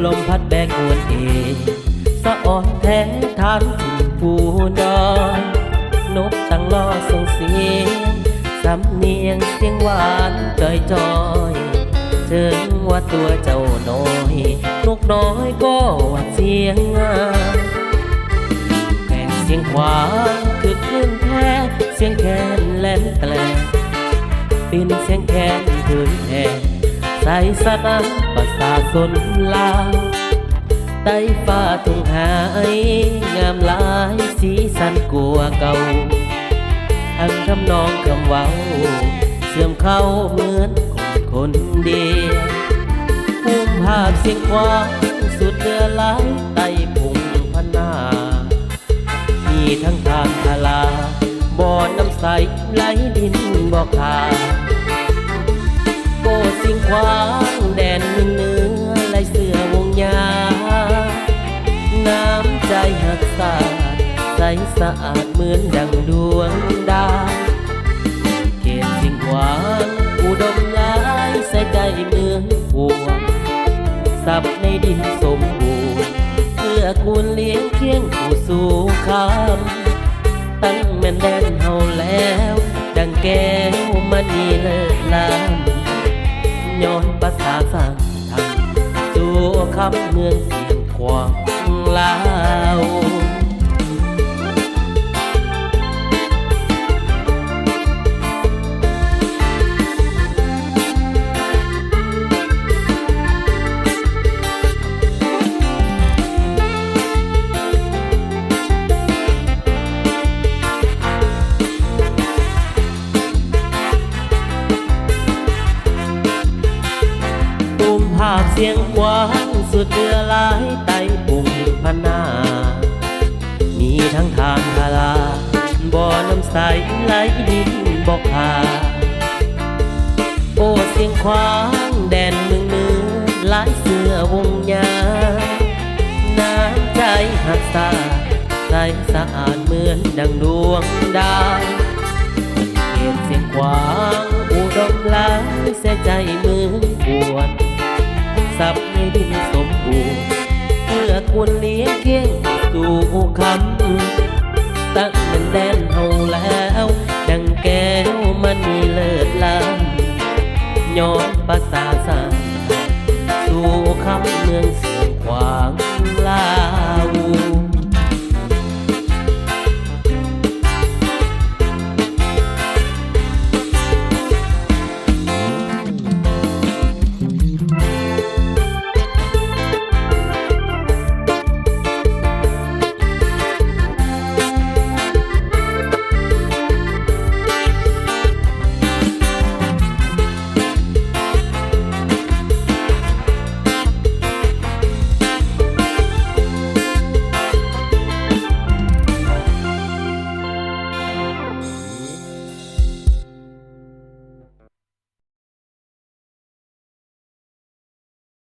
ลมพัดแบกอวนเองสะอ่อนแท้ทานถิ่นผู้ดอยนกตั้งล้อส่งเสียงสำเนียงเสียงหวานจอยถึงว่าตัวเจ้าน้อยนกน้อยก็ว่าเสียงงามแข่งเสียงขวาคือคลื่นแท้เสียงแคนแหลมแกลปินเสียงแคนคืนแท้ใส่สนามประสาสนลาวใต้ฟ้าทุ่งหายงามหลายสีสันกลัวเก่าทั้งทำนองคำเว้าเสื่อมเข้าเหมือนคนเดียวภูมิภาคเสียงกว้างสุดเดือหลายใต้พุ่งพนามีทั้งทางทลาบ่อน้ำใสไหลดินบ่อขาโบสิ่งขวางแดนเนื้อไหลเสือวงยาน้ำใจหักสาดใสสะอาดเหมือนดังดวงดาวเขตสิ่งขวางอุดมหลายใส่ใจเมืองพวงสับในดินสมบูรณ์เพื่อคูณเลี้ยงเคียงผู้สู่คำตั้งแม่นแดนเฮาแล้วดังแก้วมณีเลิศล้ำย้อนภาษาสร้างทำสู่คำเมืองเสียงขวางลาวภาพเสียงกว้างสุดเรือหลายไต่ปุ่งพนามีทั้งทางทาราบ่อน้ำใสไหลดินบ่อขาโอ้เสียงขวางแดนเมืองเหนือหลายเสือวงยาน้ำใจหักษาใสสะอาดเหมือนดังดวงดาวเขียนเสียงขวางอุดมหลายเสียใจเมืองปวดสับในดินสมบูรณ์เพื่อควรเลี้ยงเคียงสู่คำตั้งเป็นแดนเฮาแล้วดังแก้วมันมีเลิศล้ำย้อนภาษาสร้างสู่คำเมือง